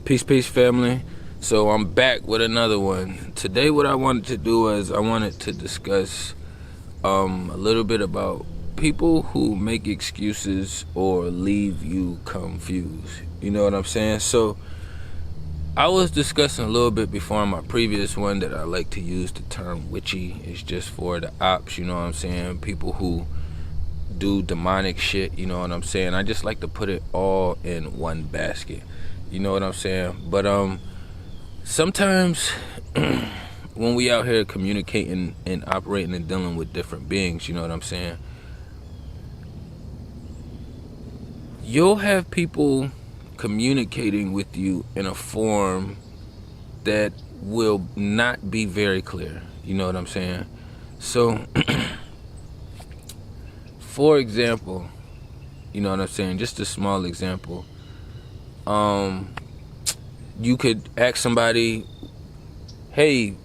Peace, family. So I'm back with another one. Today what I wanted to do is I wanted to discuss a little bit about people who make excuses or leave you confused. You know what I'm saying? So I was discussing a little bit before in my previous one that I like to use the term witchy. It's just for the ops, you know what I'm saying? People who do demonic shit, you know what I'm saying? I just like to put it all in one basket. You know what I'm saying? But sometimes when we out here communicating and operating and dealing with different beings, you know what I'm saying? You'll have people communicating with you in a form that will not be very clear. You know what I'm saying? So, for example, you know what I'm saying? Just a small example. You could ask somebody, hey,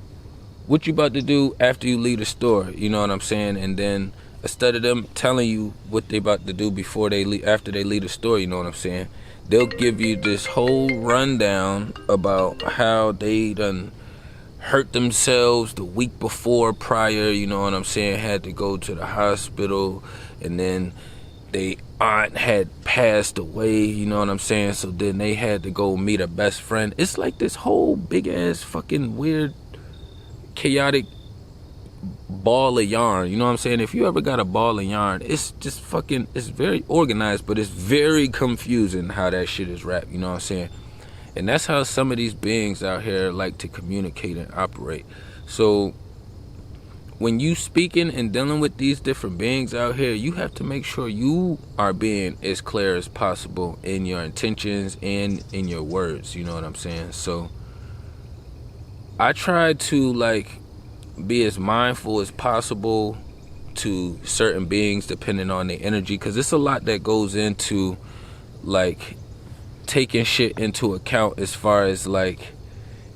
what you about to do after you leave the store? You know what I'm saying? And then instead of them telling you what they about to do before they leave, after they leave the store, you know what I'm saying? They'll give you this whole rundown about how they done hurt themselves the week before prior, you know what I'm saying? Had to go to the hospital, and then they aunt had passed away, you know what I'm saying? So then they had to go meet a best friend. It's like this whole big ass fucking weird chaotic ball of yarn, you know what I'm saying? If you ever got a ball of yarn, it's just fucking, it's very organized, but it's very confusing how that shit is wrapped, you know what I'm saying? And that's how some of these beings out here like to communicate and operate. So when you speaking and dealing with these different beings out here, you have to make sure you are being as clear as possible in your intentions and in your words, you know what I'm saying? So I try to like be as mindful as possible to certain beings depending on their energy, because it's a lot that goes into like taking shit into account as far as like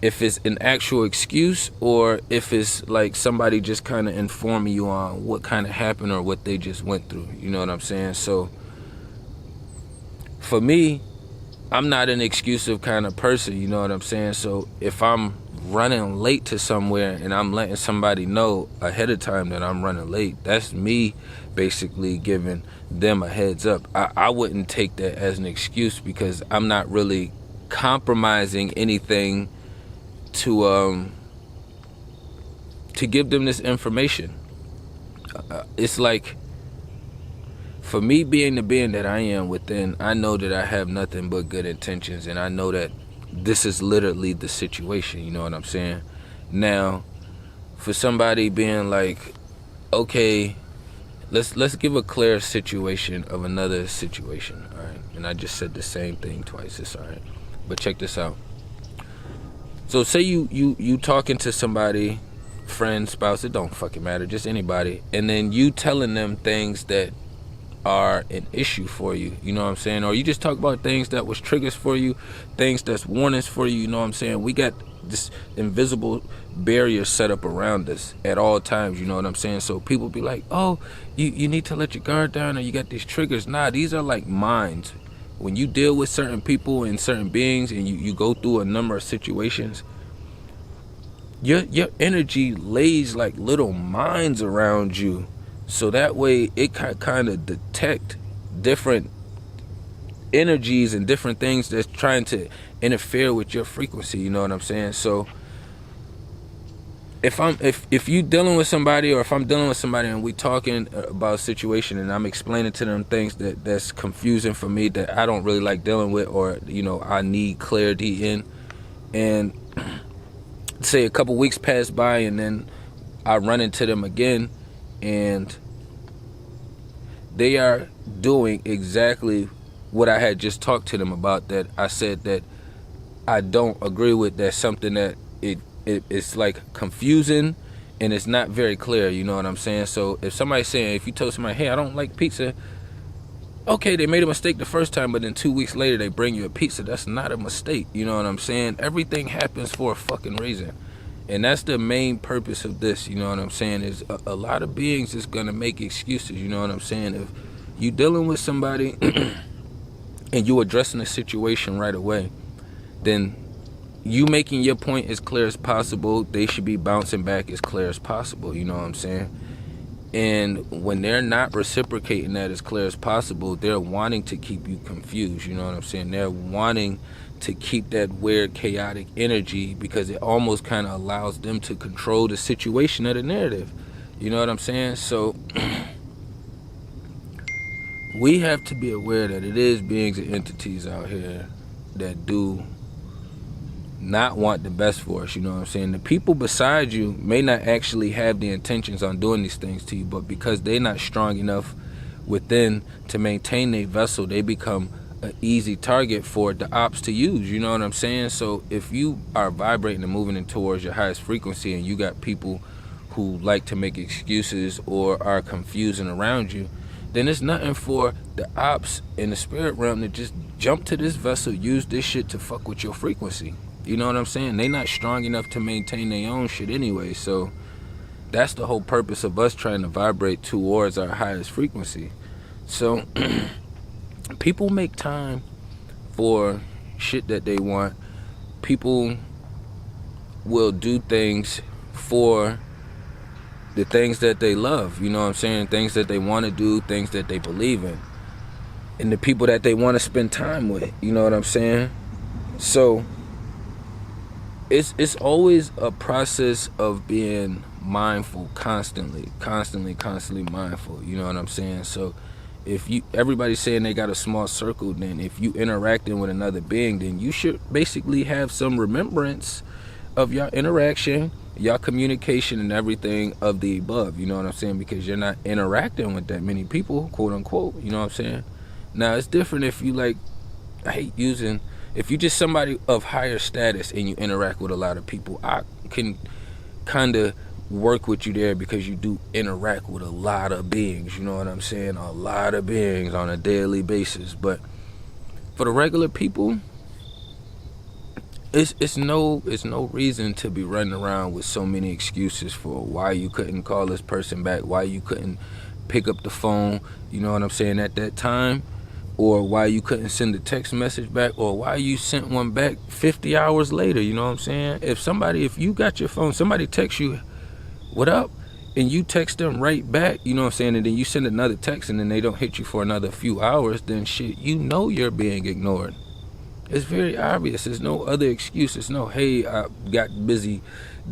if it's an actual excuse or if it's like somebody just kind of informing you on what kind of happened or what they just went through, you know what I'm saying? So for me, I'm not an exclusive kind of person, you know what I'm saying? So if I'm running late to somewhere and I'm letting somebody know ahead of time that I'm running late, that's me basically giving them a heads up. I wouldn't take that as an excuse, because I'm not really compromising anything to give them this information. It's like, for me being the being that I am within, I know that I have nothing but good intentions, and I know that this is literally the situation, you know what I'm saying? Now, for somebody being like, okay, let's give a clear situation of another situation, all right? And I just said the same thing twice, it's all right. But check this out. So say you talking to somebody, friend, spouse, it don't fucking matter, just anybody, and then you telling them things that are an issue for you, you know what I'm saying? Or you just talk about things that was triggers for you, things that's warnings for you, you know what I'm saying? We got this invisible barrier set up around us at all times, you know what I'm saying? So people be like, oh, you need to let your guard down, or you got these triggers. Nah, these are like mines. When you deal with certain people and certain beings and you go through a number of situations, your energy lays like little mines around you. So that way it can kind of detect different energies and different things that's trying to interfere with your frequency, you know what I'm saying? So if you dealing with somebody, or if I'm dealing with somebody and we talking about a situation and I'm explaining to them things that's confusing for me, that I don't really like dealing with, or you know, I need clarity in, and say a couple weeks pass by and then I run into them again and they are doing exactly what I had just talked to them about, that I said that I don't agree with, that's something that it's like confusing and it's not very clear, you know what I'm saying? So if somebody's saying, if you told somebody, hey, I don't like pizza, okay, they made a mistake the first time, but then 2 weeks later they bring you a pizza, that's not a mistake, you know what I'm saying? Everything happens for a fucking reason. And that's the main purpose of this, you know what I'm saying, is a lot of beings is gonna make excuses, you know what I'm saying? If you dealing with somebody and you addressing the situation right away, then you making your point as clear as possible, they should be bouncing back as clear as possible, you know what I'm saying? And when they're not reciprocating that as clear as possible, they're wanting to keep you confused, you know what I'm saying? They're wanting to keep that weird, chaotic energy because it almost kind of allows them to control the situation of the narrative. You know what I'm saying? So we have to be aware that it is beings and entities out here that do not want the best for us, you know what I'm saying? The people beside you may not actually have the intentions on doing these things to you, but because they're not strong enough within to maintain their vessel, they become an easy target for the ops to use, you know what I'm saying? So if you are vibrating and moving towards your highest frequency and you got people who like to make excuses or are confusing around you, then it's nothing for the ops in the spirit realm to just jump to this vessel, use this shit to fuck with your frequency. You know what I'm saying? They not strong enough to maintain their own shit anyway. So that's the whole purpose of us trying to vibrate towards our highest frequency. So people make time for shit that they want. People will do things for the things that they love, you know what I'm saying? Things that they want to do, things that they believe in. And the people that they want to spend time with, you know what I'm saying? So it's always a process of being mindful, constantly mindful, you know what I'm saying? So if everybody's saying they got a small circle, then if you interacting with another being, then you should basically have some remembrance of your interaction, your communication, and everything of the above, you know what I'm saying? Because you're not interacting with that many people, quote unquote, you know what I'm saying? Now it's different if you like, I hate using, if you just somebody of higher status and you interact with a lot of people, I can kind of work with you there because you do interact with a lot of beings, you know what I'm saying? A lot of beings on a daily basis. But for the regular people, it's no reason to be running around with so many excuses for why you couldn't call this person back, why you couldn't pick up the phone, you know what I'm saying, at that time, or why you couldn't send a text message back, or why you sent one back 50 hours later, you know what I'm saying? If you got your phone, somebody texts you, what up? And you text them right back, you know what I'm saying, and then you send another text and then they don't hit you for another few hours, then shit, you know you're being ignored. It's very obvious. There's no other excuse. It's no, hey, I got busy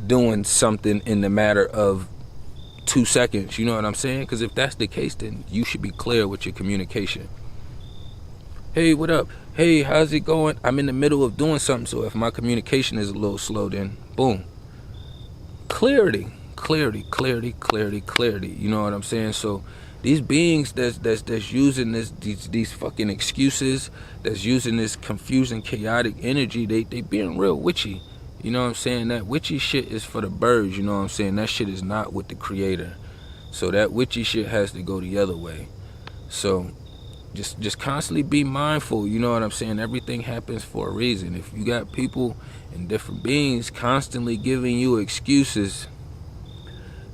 doing something in the matter of 2 seconds, you know what I'm saying? Because if that's the case, then you should be clear with your communication. Hey, what up? Hey, how's it going? I'm in the middle of doing something, so if my communication is a little slow, then boom. Clarity, you know what I'm saying? So these beings that's using these fucking excuses, that's using this confusing, chaotic energy, they being real witchy. You know what I'm saying? That witchy shit is for the birds, you know what I'm saying? That shit is not with the creator. So that witchy shit has to go the other way. So just constantly be mindful, you know what I'm saying? Everything happens for a reason. If you got people and different beings constantly giving you excuses,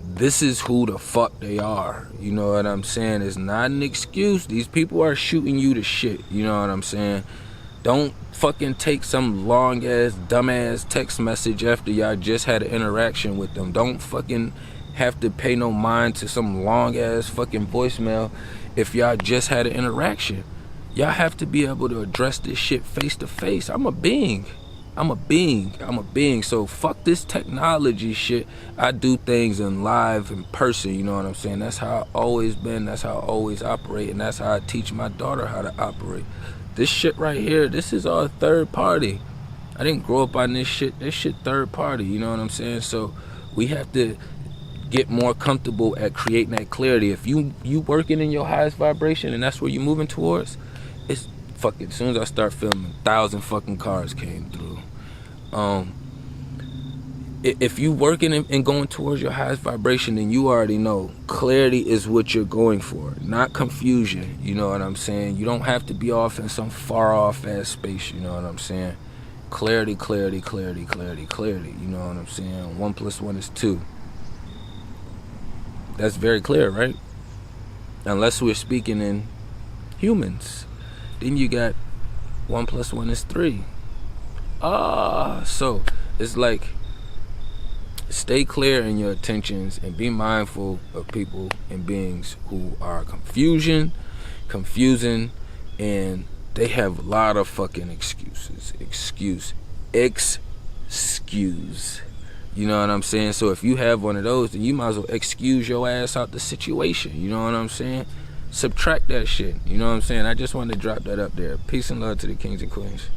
this is who the fuck they are, you know what I'm saying? It's not an excuse. These people are shooting you to shit, you know what I'm saying? Don't fucking take some long ass dumbass text message after y'all just had an interaction with them. Don't fucking have to pay no mind to some long ass fucking voicemail if y'all just had an interaction. Y'all have to be able to address this shit face to face. I'm a being. So fuck this technology shit. I do things in live, in person, you know what I'm saying? That's how I always been, that's how I always operate, and that's how I teach my daughter how to operate. This shit right here, this is all third party. I didn't grow up on this shit third party, you know what I'm saying? So we have to get more comfortable at creating that clarity. If you working in your highest vibration and that's where you moving towards, it's fucking, as soon as I start filming, 1,000 fucking cars came through. If you working and going towards your highest vibration, then you already know clarity is what you're going for, not confusion, you know what I'm saying? You don't have to be off in some far off ass space, you know what I'm saying? Clarity, you know what I'm saying? 1 + 1 is 2. That's very clear, right? Unless we're speaking in humans. Then you got 1 + 1 is 3. So it's like, stay clear in your intentions and be mindful of people and beings who are confusing, and they have a lot of fucking excuses. Excuse. You know what I'm saying? So if you have one of those, then you might as well excuse your ass out the situation. You know what I'm saying? Subtract that shit. You know what I'm saying? I just wanted to drop that up there. Peace and love to the kings and queens.